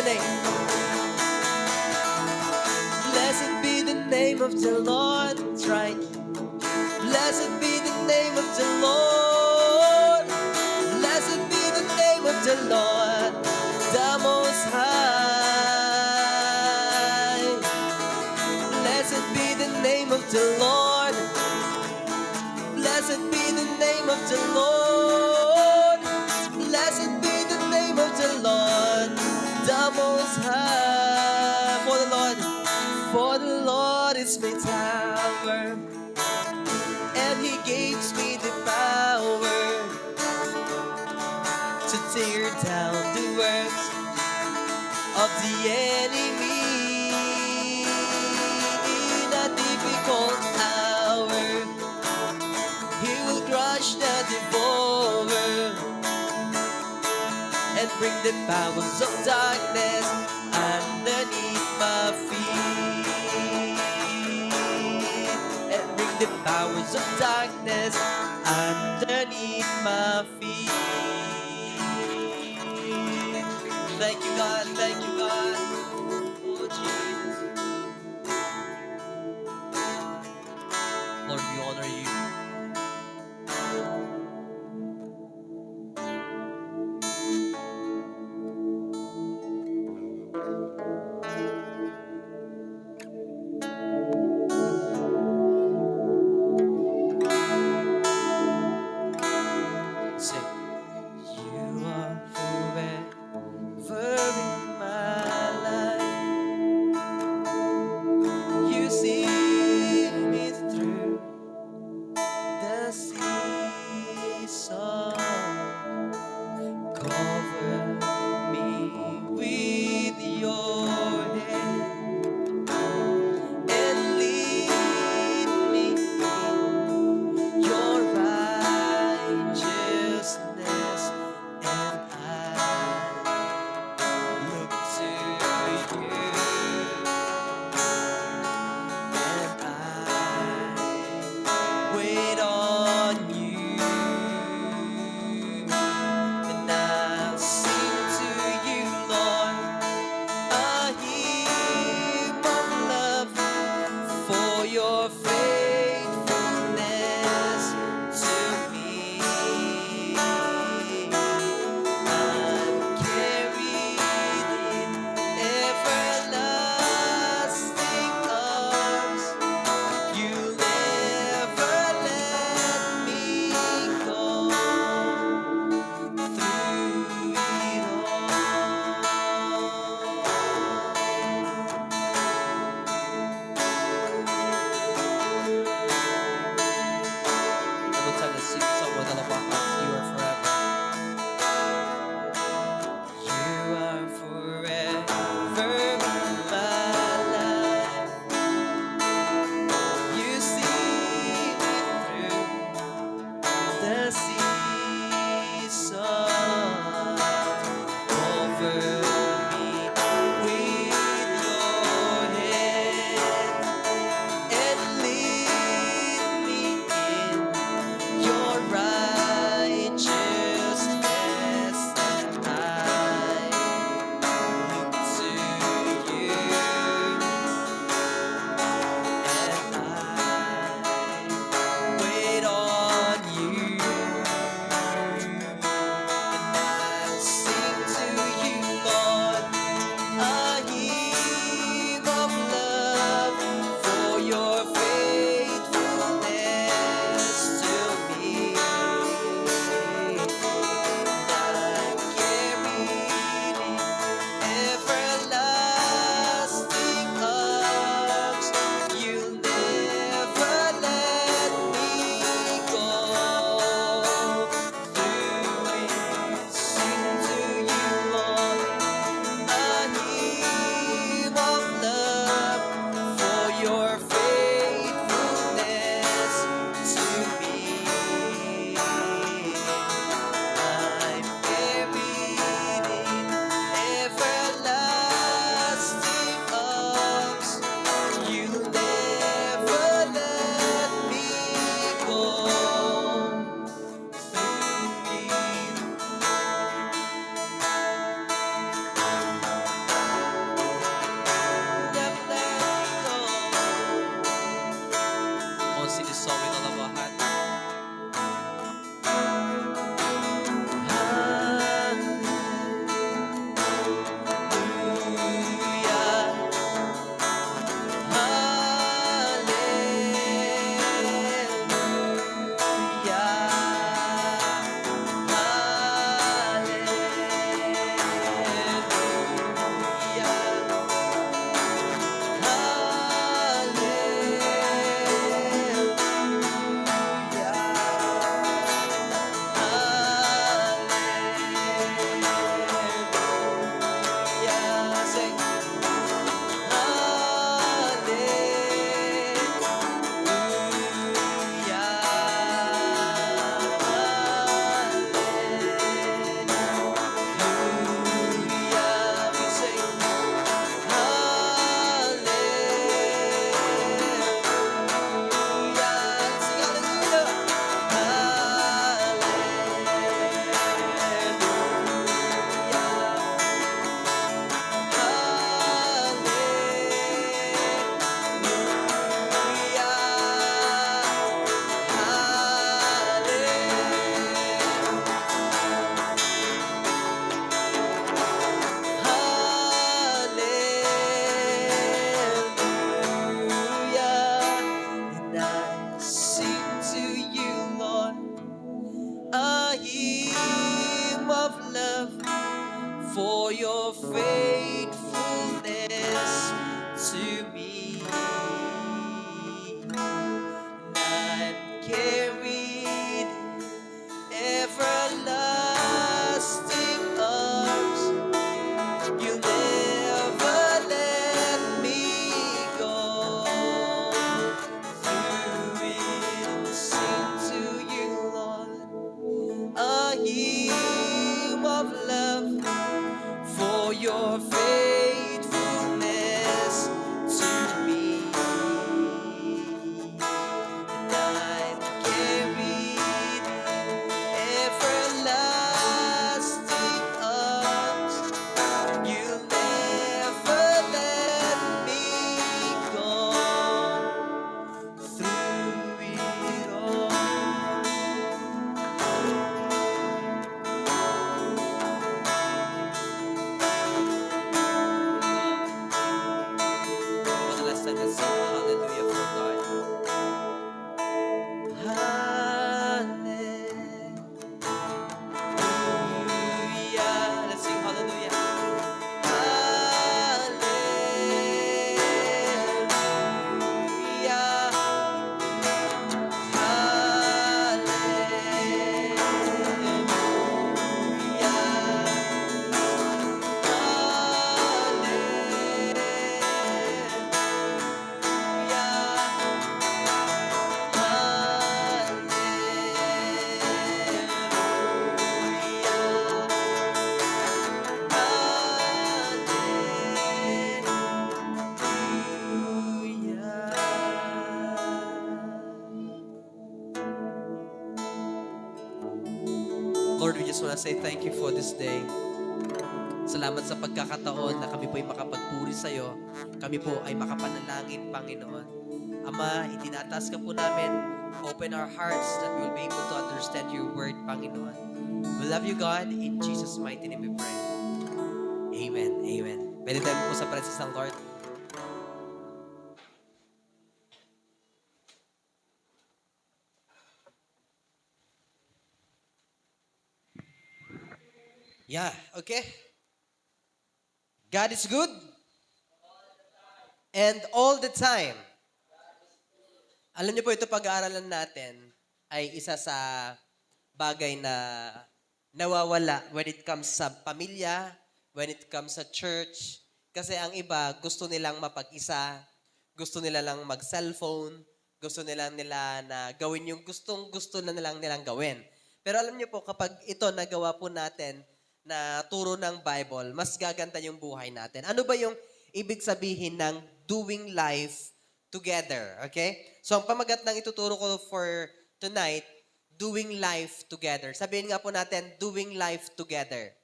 name. Blessed be the name of the Lord. That's right. Blessed be the name of the Lord. Blessed be the name of the Lord, the Most High. Blessed be the name of the Lord. Blessed be the name of the Lord. Blessed be the name of the Lord, the Most High. For the Lord is my tower, and He gives me the power to tear down the works of the enemy. In a difficult hour, He will crush the devourer and bring the powers of darkness underneath my feet. And bring the powers of darkness underneath my feet. Thank you, God. Thank you, God. Oh, Jesus. Lord, we honor you. Sing. You are forever in my life. You see me through. song with all of our heart. For your faithfulness to me, I'm carried everlasting arms. You'll never let me go. Through it, I'll sing to you, Lord, a hymn of love for your faithfulness to me. And I'm carried in everlasting arms. You'll never let me go. Through it all, one last time, let's sing hallelujah for God. Hallelujah. Let's sing hallelujah. Lord, we just want to say thank you for this day. Salamat sa pagkakataon na kami po ay makapagpuri sa iyo. Kami po ay makapanalangin, Panginoon. Ama, itinataas ka po namin. Open our hearts that we will be able to understand your word, Panginoon. We love you, God. In Jesus' mighty name we pray. Amen. Amen. Pwede tayo po sa presence ng Lord. Yeah, okay. God is good. And all the time. Alam niyo po, ito pag-aaralan natin ay isa sa bagay na nawawala when it comes sa pamilya, when it comes sa church. Kasi ang iba, gusto nilang mapag-isa, gusto nila lang mag-cellphone, gusto nila na gawin yung gusto na nilang gawin. Pero alam niyo po, kapag ito nagawa po natin na turo ng Bible, mas gaganda yung buhay natin. Ano ba yung ibig sabihin ng doing life together? Okay? So, ang pamagat ng ituturo ko for tonight, doing life together. Sabihin nga po natin, doing life together.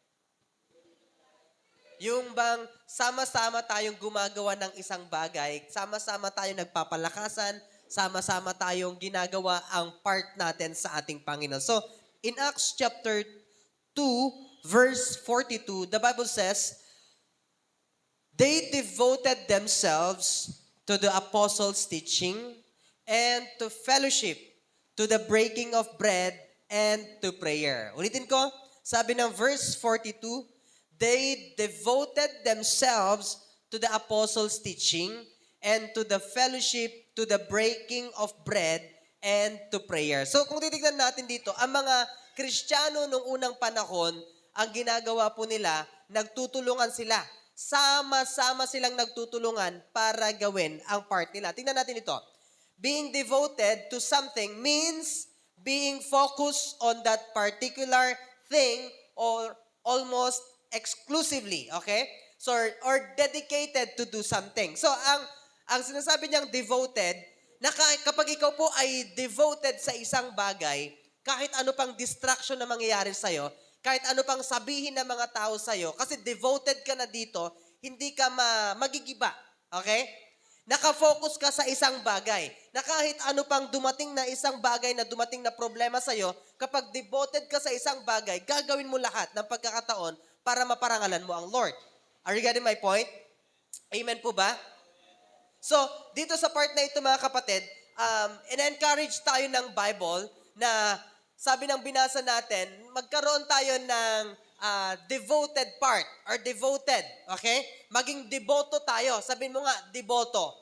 Yung bang sama-sama tayong gumagawa ng isang bagay, sama-sama tayong nagpapalakasan, sama-sama tayong ginagawa ang part natin sa ating Panginoon. So, in Acts chapter 2, verse 42, the Bible says, they devoted themselves to the apostles' teaching and to fellowship, to the breaking of bread and to prayer. Ulitin ko, sabi ng verse 42, they devoted themselves to the apostles' teaching and to the fellowship, to the breaking of bread and to prayer. So kung titignan natin dito, ang mga Kristiyano nung unang panahon, ang ginagawa po nila, nagtutulungan sila. Sama-sama silang nagtutulungan para gawin ang part nila. Tingnan natin ito. Being devoted to something means being focused on that particular thing or almost exclusively, okay? So, or dedicated to do something. So, ang sinasabi niyang devoted, na kapag ikaw po ay devoted sa isang bagay, kahit ano pang distraction na mangyayari sa'yo, kahit ano pang sabihin ng mga tao sa'yo, kasi devoted ka na dito, hindi ka magigiba. Okay? Nakafocus ka sa isang bagay. Na kahit ano pang dumating na isang bagay na dumating na problema sa'yo, kapag devoted ka sa isang bagay, gagawin mo lahat ng pagkakataon para maparangalan mo ang Lord. Are you getting my point? Amen po ba? So, dito sa part na ito mga kapatid, in-encourage tayo ng Bible na sabi ng binasa natin, magkaroon tayo ng devoted part or devoted, okay? Maging deboto tayo. Sabihin mo nga, deboto.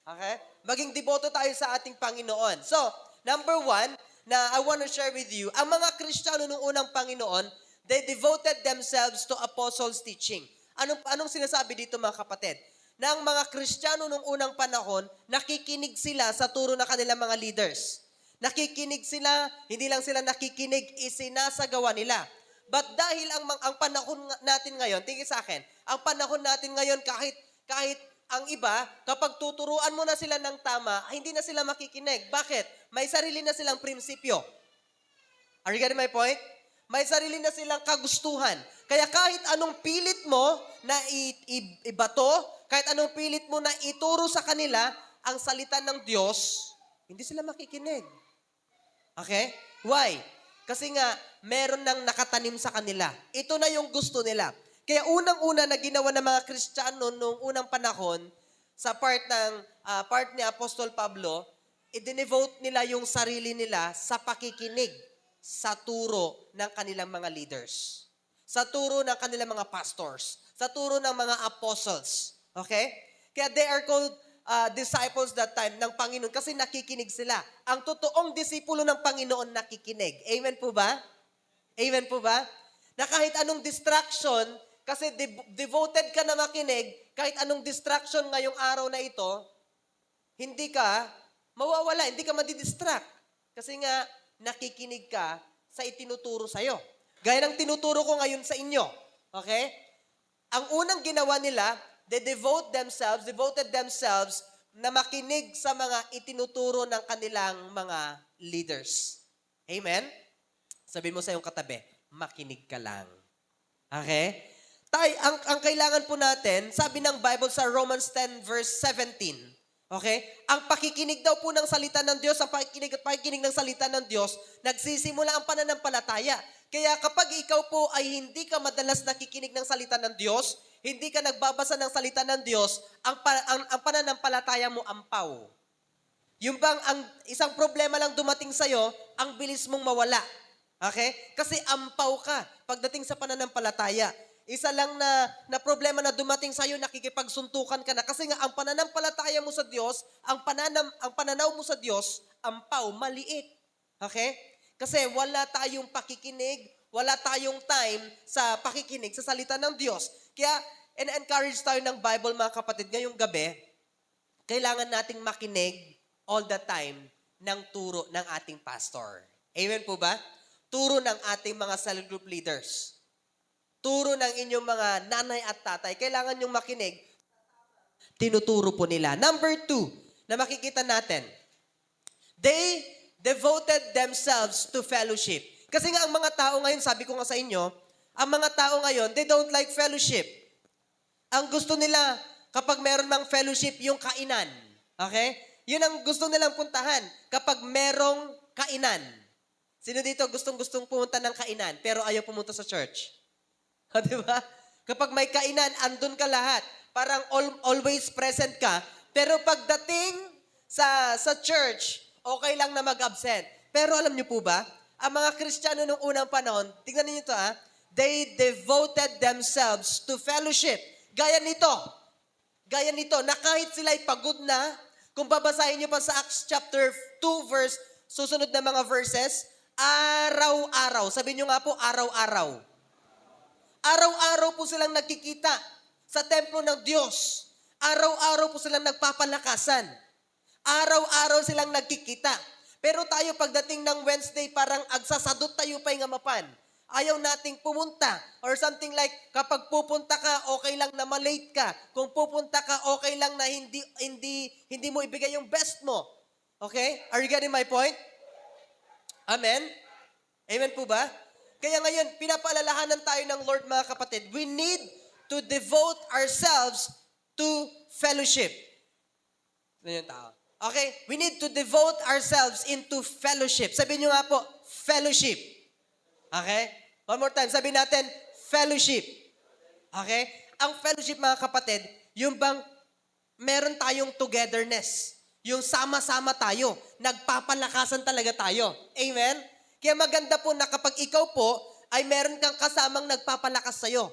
Okay? Maging deboto tayo sa ating Panginoon. So, number 1 na I want to share with you, ang mga Kristiyano nung unang Panginoon, they devoted themselves to apostles' teaching. Anong sinasabi dito mga kapatid? Na ang mga Kristiyano nung unang panahon, nakikinig sila sa turo ng kanilang mga leaders. Nakikinig sila, hindi lang sila nakikinig, isinasagawa nila. But dahil ang panahon natin ngayon, tingin sa akin, ang panahon natin ngayon kahit ang iba, kapag tuturuan mo na sila ng tama, hindi na sila makikinig. Bakit? May sarili na silang prinsipyo. Are you getting my point? May sarili na silang kagustuhan. Kaya kahit anong pilit mo na ibato, kahit anong pilit mo na ituro sa kanila ang salita ng Diyos, hindi sila makikinig. Okay? Why? Kasi nga, meron nang nakatanim sa kanila. Ito na yung gusto nila. Kaya unang-una na ginawa ng mga Kristiyano noong unang panahon, sa part ni Apostol Pablo, i-devote nila yung sarili nila sa pakikinig sa turo ng kanilang mga leaders. Sa turo ng kanilang mga pastors. Sa turo ng mga apostles. Okay? Kaya they are called disciples that time ng Panginoon kasi nakikinig sila. Ang totoong disipulo ng Panginoon nakikinig. Amen po ba? Amen po ba? Na kahit anong distraction, kasi devoted ka na makinig, kahit anong distraction ngayong araw na ito, hindi ka mawawala, hindi ka madidistract. Kasi nga, nakikinig ka sa itinuturo sa'yo. Gaya ng tinuturo ko ngayon sa inyo. Okay? Ang unang ginawa nila, they devoted themselves na makinig sa mga itinuturo ng kanilang mga leaders. Amen? Sabihin mo sa iyong katabi, makinig ka lang. Okay? Ang kailangan po natin, sabi ng Bible sa Romans 10 verse 17, okay? Ang pakikinig daw po ng salita ng Diyos, ang pakikinig ng salita ng Diyos, nagsisimula ang pananampalataya. Kaya kapag ikaw po ay hindi ka madalas nakikinig ng salita ng Diyos, hindi ka nagbabasa ng salita ng Diyos, ang pananampalataya mo ampaw. Yung bang ang isang problema lang dumating sa'yo, ang bilis mong mawala. Okay? Kasi ampaw ka pagdating sa pananampalataya. Isa lang na problema na dumating sa'yo, nakikipagsuntukan ka na. Kasi nga, ang pananampalataya mo sa Diyos, ang pananaw mo sa Diyos, ampaw, maliit. Okay? Kasi wala tayong pakikinig, wala tayong time sa pakikinig sa salita ng Diyos. Kaya, encourage tayo ng Bible, mga kapatid, ngayong gabi, kailangan nating makinig all the time ng turo ng ating pastor. Amen po ba? Turo ng ating mga cell group leaders. Turo ng inyong mga nanay at tatay. Kailangan nyong makinig. Tinuturo po nila. Number 2, na makikita natin, they devoted themselves to fellowship. Kasi nga ang mga tao ngayon, sabi ko nga sa inyo, ang mga tao ngayon, they don't like fellowship. Ang gusto nila, kapag meron mang fellowship, yung kainan. Okay? Yun ang gusto nilang puntahan kapag merong kainan. Sino dito gustong-gustong pumunta ng kainan pero ayaw pumunta sa church? Ha, di ba? Kapag may kainan, andun ka lahat. Parang always present ka. Pero pagdating sa church, okay lang na mag-absent. Pero alam niyo po ba, ang mga Kristiyano nung unang panahon, tingnan niyo ito they devoted themselves to fellowship. Gaya nito, na kahit sila'y pagod na, kung babasahin niyo pa sa Acts chapter 2 verse, susunod na mga verses, araw-araw. Sabi niyo nga po, araw-araw. Araw-araw po silang nagkikita sa templo ng Diyos. Araw-araw po silang nagpapalakasan. Araw-araw silang nagkikita. Pero tayo pagdating ng Wednesday, parang agsasadot tayo pa yung amapan. Ayaw nating pumunta. Or something like, kapag pupunta ka, okay lang na malate ka. Kung pupunta ka, okay lang na hindi mo ibigay yung best mo. Okay? Are you getting my point? Amen? Amen po ba? Kaya ngayon, pinapaalalahanan tayo ng Lord, mga kapatid. We need to devote ourselves to fellowship. Ano yung tao? Okay? We need to devote ourselves into fellowship. Sabihin nyo nga po, fellowship. Okay? One more time. Sabihin natin, fellowship. Okay? Ang fellowship, mga kapatid, yung bang meron tayong togetherness. Yung sama-sama tayo. Nagpapalakasan talaga tayo. Amen? Kaya maganda po na kapag ikaw po ay meron kang kasamang nagpapalakas sa'yo.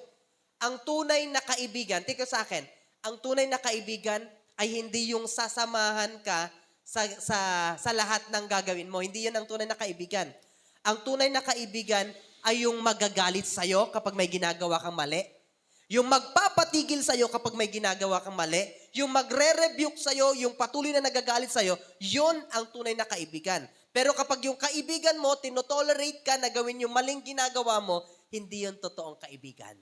Ang tunay na kaibigan, tingnan sa akin, ang tunay na kaibigan ay hindi yung sasamahan ka sa lahat ng gagawin mo. Hindi yan ang tunay na kaibigan. Ang tunay na kaibigan ay yung magagalit sa'yo kapag may ginagawa kang mali. Yung magpapatigil sa'yo kapag may ginagawa kang mali. Yung magre-rebuke sa'yo, yung patuloy na nagagalit sa'yo, yun ang tunay na kaibigan. Pero kapag yung kaibigan mo, tinotolerate ka na gawin yung maling ginagawa mo, hindi yun totoong kaibigan.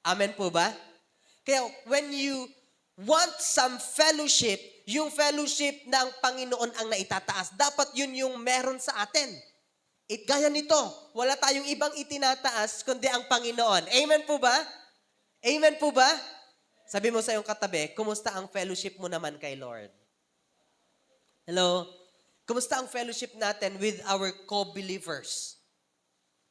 Amen po ba? Kaya when you want some fellowship, yung fellowship na ang Panginoon ang naitataas, dapat yun yung meron sa atin. Gaya nito, wala tayong ibang itinataas kundi ang Panginoon. Amen po ba? Amen po ba? Sabi mo sa iyong katabi, kumusta ang fellowship mo naman kay Lord? Hello? Kumusta ang fellowship natin with our co-believers?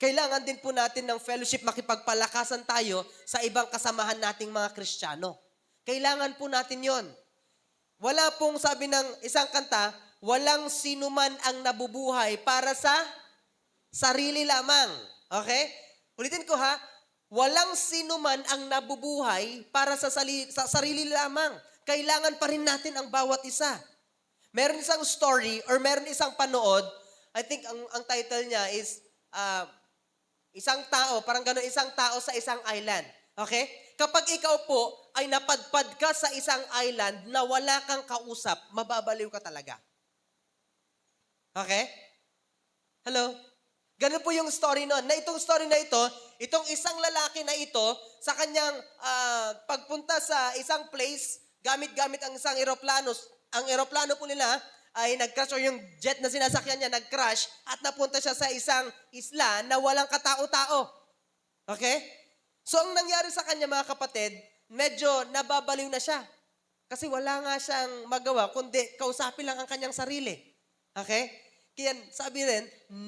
Kailangan din po natin ng fellowship, makipagpalakasan tayo sa ibang kasamahan nating mga Kristiyano. Kailangan po natin yon. Wala pong sabi ng isang kanta, walang sinuman ang nabubuhay para sa sarili lamang. Okay? Ulitin ko walang sinuman ang nabubuhay para sa sarili lamang. Kailangan pa rin natin ang bawat isa. Meron isang story or meron isang panood, I think ang title niya is isang tao, parang gano'n, isang tao sa isang island. Okay? Kapag ikaw po ay napadpad ka sa isang island na wala kang kausap, mababaliw ka talaga. Okay? Hello? Ganun po yung story noon. Na itong story na ito, itong isang lalaki na ito, sa kanyang pagpunta sa isang place, gamit-gamit ang isang eroplano. Ang eroplano po nila ay nag-crash, o yung jet na sinasakyan niya nag-crash at napunta siya sa isang isla na walang katao-tao. Okay? So, ang nangyari sa kanya, mga kapatid, medyo nababaliw na siya. Kasi wala nga siyang magawa, kundi kausapin lang ang kanyang sarili. Okay? Kaya sabi rin,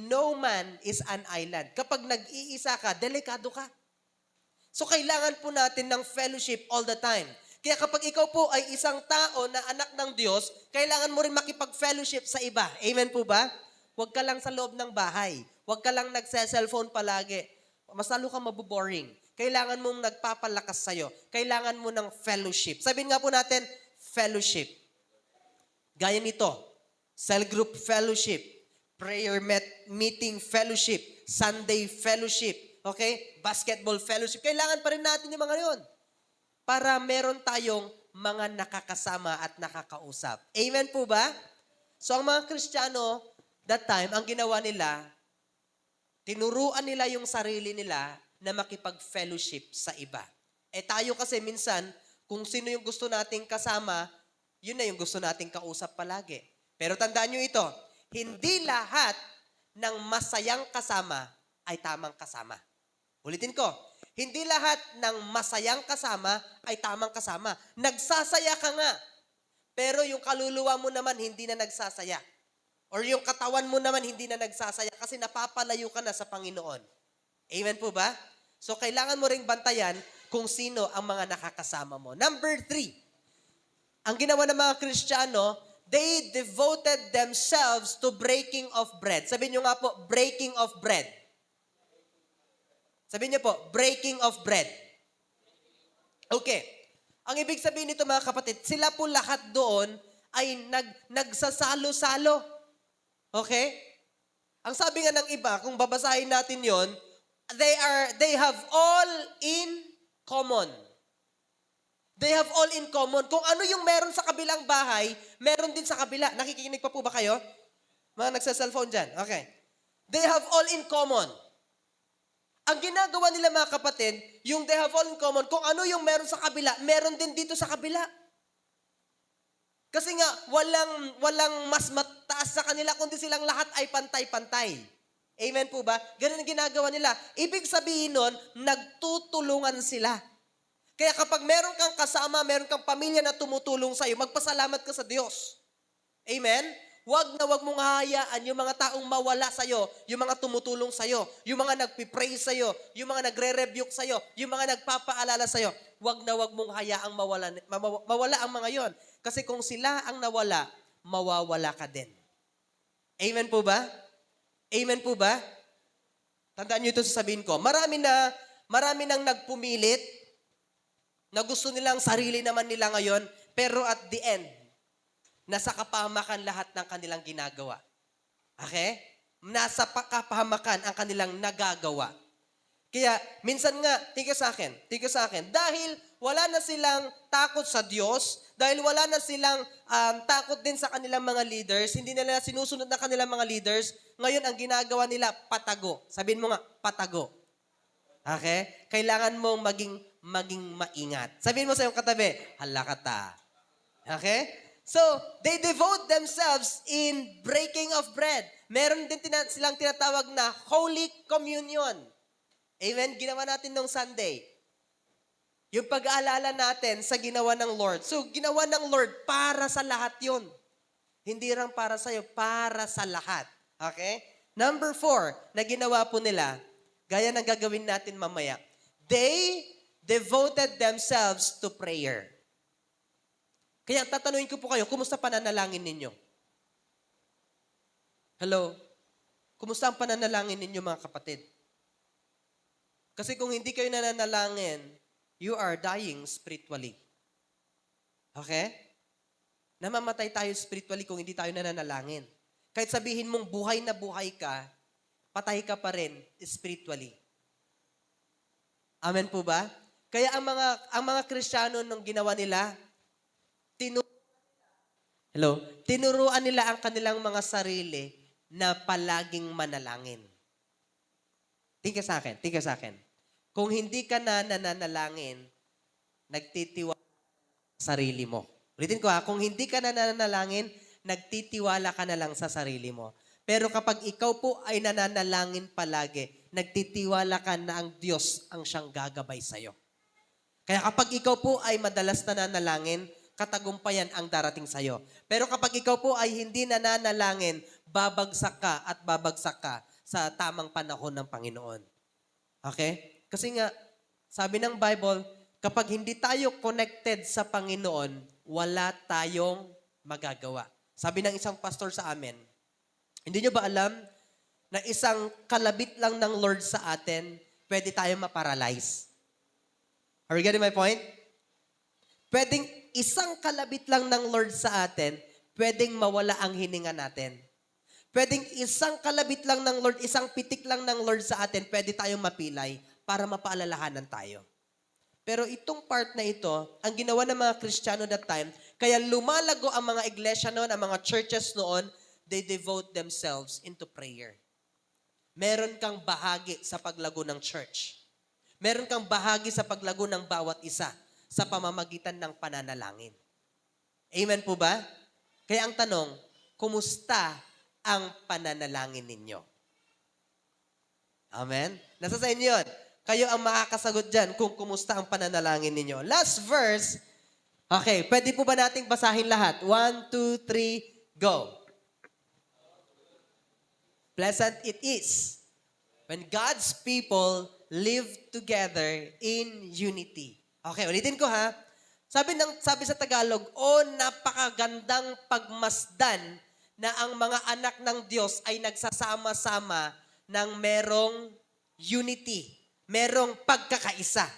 no man is an island. Kapag nag-iisa ka, delikado ka. So, kailangan po natin ng fellowship all the time. Kaya kapag ikaw po ay isang tao na anak ng Diyos, kailangan mo rin makipag-fellowship sa iba. Amen po ba? Huwag ka lang sa loob ng bahay. Huwag ka lang nagse-cellphone palagi. Mas lalo kang mabuboring. Kailangan mong nagpapalakas sa'yo. Kailangan mo ng fellowship. Sabihin nga po natin, fellowship. Gaya nito, cell group fellowship, prayer meeting fellowship, Sunday fellowship, okay? Basketball fellowship. Kailangan pa rin natin yung mga yun. Para meron tayong mga nakakasama at nakakausap. Amen po ba? So ang mga Kristiyano, that time, ang ginawa nila, tinuruan nila yung sarili nila na makipag-fellowship sa iba. Tayo kasi minsan, kung sino yung gusto nating kasama, yun na yung gusto nating kausap palagi. Pero tandaan nyo ito, hindi lahat ng masayang kasama ay tamang kasama. Ulitin ko, hindi lahat ng masayang kasama ay tamang kasama. Nagsasaya ka nga. Pero yung kaluluwa mo naman hindi na nagsasaya. Or yung katawan mo naman hindi na nagsasaya kasi napapalayo ka na sa Panginoon. Amen po ba? So kailangan mo ring bantayan kung sino ang mga nakakasama mo. Number 3, ang ginawa ng mga Kristiyano, they devoted themselves to breaking of bread. Sabihin nyo nga po, breaking of bread. Sabihin nyo po, breaking of bread. Okay. Ang ibig sabihin nito mga kapatid, sila po lahat doon ay nagsasalo-salo. Okay? Ang sabi nga ng iba, kung babasahin natin yon, they have all in common. They have all in common. Kung ano yung meron sa kabilang bahay, meron din sa kabila. Nakikinig pa po ba kayo? Mga nagsa-cellphone dyan. Okay. They have all in common. Ang ginagawa nila mga kapatid, yung they have all in common, kung ano yung meron sa kabila, meron din dito sa kabila. Kasi nga, walang mas mataas sa kanila, kundi silang lahat ay pantay-pantay. Amen po ba? Ganun ang ginagawa nila. Ibig sabihin nun, nagtutulungan sila. Kaya kapag meron kang kasama, meron kang pamilya na tumutulong sa'yo, magpasalamat ka sa Diyos. Amen? Wag na wag mong hahayaan yung mga taong mawala sa'yo, yung mga tumutulong sa'yo, yung mga nagpipray sa'yo, yung mga nagre-rebuke sa'yo, yung mga nagpapaalala sa'yo. Wag na wag mong hayaang mawala ang mga yon. Kasi kung sila ang nawala, mawawala ka din. Amen po ba? Amen po ba? Tandaan nyo ito sasabihin ko. Marami nang nagpumilit na gusto nilang sarili naman nila ngayon, pero at the end, nasa kapahamakan lahat ng kanilang ginagawa. Okay? Nasa kapahamakan ang kanilang nagagawa. Kaya, minsan nga, tingin sa akin, dahil wala na silang takot sa Diyos, dahil wala na silang takot din sa kanilang mga leaders, hindi nila sinusunod na kanilang mga leaders, ngayon ang ginagawa nila, patago. Sabihin mo nga, patago. Okay? Kailangan mong maging maingat. Sabihin mo sa iyong katabi, hala ka ta. Okay? So, they devote themselves in breaking of bread. Meron din silang tinatawag na Holy Communion. Amen? Ginawa natin nung Sunday. Yung pag-aalala natin sa ginawa ng Lord. So, ginawa ng Lord para sa lahat yun. Hindi lang para sa'yo, para sa lahat. Okay? Number 4 na ginawa po nila, gaya ng gagawin natin mamaya, they devoted themselves to prayer. Kaya tatanungin ko po kayo, kumusta pananalangin ninyo? Hello? Kumusta ang pananalangin ninyo mga kapatid? Kasi kung hindi kayo nananalangin, you are dying spiritually. Okay? Namamatay tayo spiritually kung hindi tayo nananalangin. Kahit sabihin mong buhay na buhay ka, patay ka pa rin spiritually. Amen po ba? Kaya ang mga Kristiyano nung ginawa nila, tinuruan nila ang kanilang mga sarili na palaging manalangin. Tingka sa akin. Kung hindi ka na nananalangin, nagtitiwala sa sarili mo. Ulitin ko kung hindi ka na nananalangin, nagtitiwala ka na lang sa sarili mo. Pero kapag ikaw po ay nananalangin palagi, nagtitiwala ka na ang Diyos ang siyang gagabay sa'yo. Kaya kapag ikaw po ay madalas nananalangin, katagumpayan ang darating sa'yo. Pero kapag ikaw po ay hindi nananalangin, babagsak ka sa tamang panahon ng Panginoon. Okay? Kasi nga, sabi ng Bible, kapag hindi tayo connected sa Panginoon, wala tayong magagawa. Sabi ng isang pastor sa amin, hindi nyo ba alam na isang kalabit lang ng Lord sa atin, pwede tayong maparalyze? Are you getting my point? Pwedeng isang kalabit lang ng Lord sa atin, pwedeng mawala ang hininga natin. Pwedeng isang kalabit lang ng Lord, isang pitik lang ng Lord sa atin, pwede tayong mapilay para mapaalalahanan tayo. Pero itong part na ito, ang ginawa ng mga Kristiyano that time, kaya lumalago ang mga iglesia noon, ang mga churches noon, they devote themselves into prayer. Meron kang bahagi sa paglago ng church. Meron kang bahagi sa paglago ng bawat isa sa pamamagitan ng pananalangin. Amen po ba? Kaya ang tanong, kumusta ang pananalangin ninyo? Amen? Nasa sa inyo yun. Kayo ang makakasagot dyan kung kumusta ang pananalangin ninyo. Last verse, Okay, pwede po ba nating basahin lahat? 1, 2, 3, go. Pleasant it is when God's people live together in unity. Okay, ulitin ko ha. Sabi sa Tagalog, napakagandang pagmasdan na ang mga anak ng Diyos ay nagsasama-sama ng merong unity, merong pagkakaisa.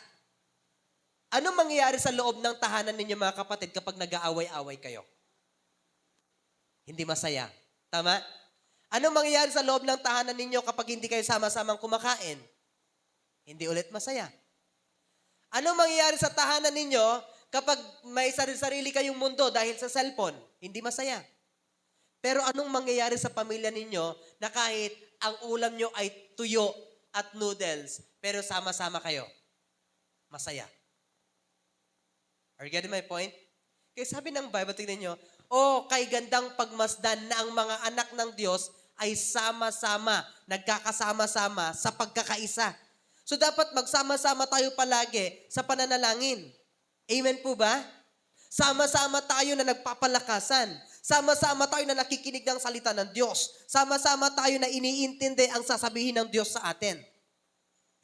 Ano mangyayari sa loob ng tahanan ninyo mga kapatid kapag nag-aaway-away kayo? Hindi masaya. Tama? Ano mangyayari sa loob ng tahanan ninyo kapag hindi kayo sama-samang kumakain? Hindi ulit masaya. Ano mangyayari sa tahanan ninyo kapag may sarili kayong mundo dahil sa cellphone? Hindi masaya. Pero anong mangyayari sa pamilya ninyo na kahit ang ulam nyo ay tuyo at noodles, pero sama-sama kayo? Masaya. Are you getting my point? Kaya sabi ng Bible, tingnan nyo, kay gandang pagmasdan na ang mga anak ng Diyos ay sama-sama, nagkakasama-sama sa pagkakaisa. So dapat magsama-sama tayo palagi sa pananalangin. Amen po ba? Sama-sama tayo na nagpapalakasan. Sama-sama tayo na nakikinig ng salita ng Diyos. Sama-sama tayo na iniintindi ang sasabihin ng Diyos sa atin.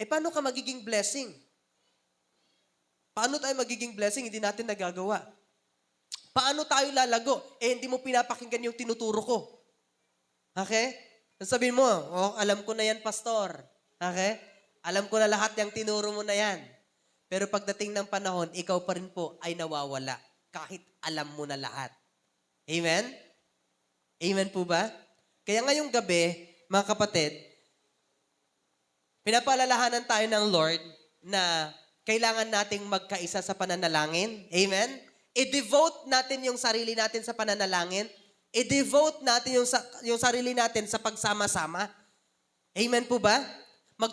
Paano ka magiging blessing? Paano tayo magiging blessing? Hindi natin nagagawa. Paano tayo lalago? Hindi mo pinapakinggan yung tinuturo ko. Okay? Sabihin mo, alam ko na yan, pastor. Okay? Alam ko na lahat yung tinuro mo na yan. Pero pagdating ng panahon, ikaw pa rin po ay nawawala. Kahit alam mo na lahat. Amen? Amen po ba? Kaya ngayong gabi, mga kapatid, pinapaalalahanan tayo ng Lord na kailangan nating magkaisa sa pananalangin. Amen? I-devote natin yung sarili natin sa pananalangin. I-devote natin yung sarili natin sa pagsama-sama. Amen po ba?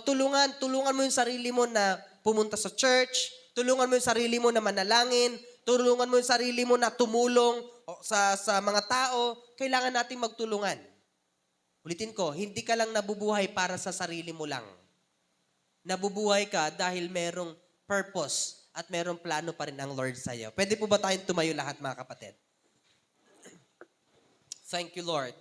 Tulungan mo yung sarili mo na pumunta sa church, tulungan mo yung sarili mo na manalangin, tulungan mo yung sarili mo na tumulong sa mga tao. Kailangan nating magtulungan. Ulitin ko, hindi ka lang nabubuhay para sa sarili mo lang. Nabubuhay ka dahil merong purpose at merong plano pa rin ang Lord sa iyo. Pwede po ba tayong tumayo lahat, mga kapatid? Thank you, Lord.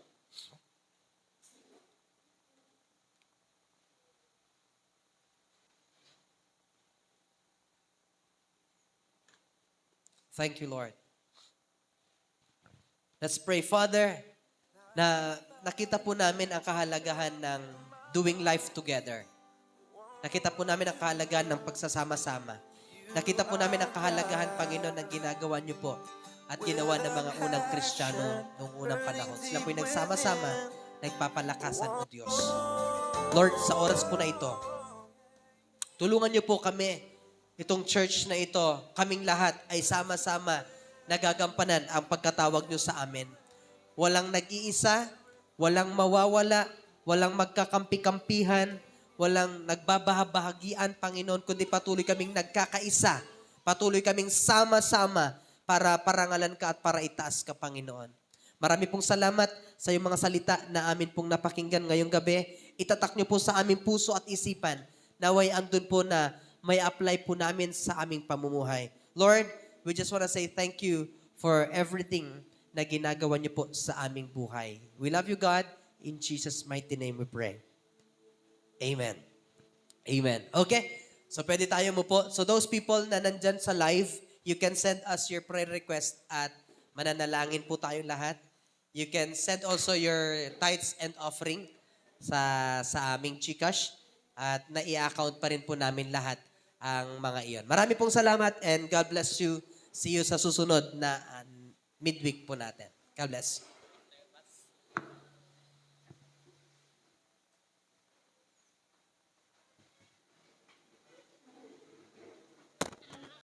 Thank you, Lord. Let's pray. Father, na nakita po namin ang kahalagahan ng doing life together. Nakita po namin ang kahalagahan ng pagsasama-sama. Nakita po namin ang kahalagahan, Panginoon, ng ginagawa niyo po at ginawa ng mga unang Kristiyano noong unang panahon. Sila po yung nagsama-sama, nagpapalakasan o Diyos. Lord, sa oras po na ito, tulungan niyo po kami. Itong church na ito, kaming lahat ay sama-sama nagagampanan ang pagkatawag niyo sa amin. Walang nag-iisa, walang mawawala, walang magkakampi-kampihan, walang nagbabahagian, Panginoon, kundi patuloy kaming nagkakaisa. Patuloy kaming sama-sama para parangalan ka at para itaas ka, Panginoon. Marami pong salamat sa iyong mga salita na amin pong napakinggan ngayong gabi. Itatak niyo po sa aming puso at isipan. Naway andun po na may apply po namin sa aming pamumuhay. Lord, we just want to say thank you for everything na ginagawa niyo po sa aming buhay. We love you, God. In Jesus' mighty name we pray. Amen. Amen. Okay? So, pwede tayo mo po. So, those people na nandyan sa live, you can send us your prayer request at mananalangin po tayo lahat. You can send also your tithes and offering sa aming Gcash at nai-account pa rin po namin lahat ang mga iyon. Marami pong salamat and God bless you. See you sa susunod na midweek po natin. God bless.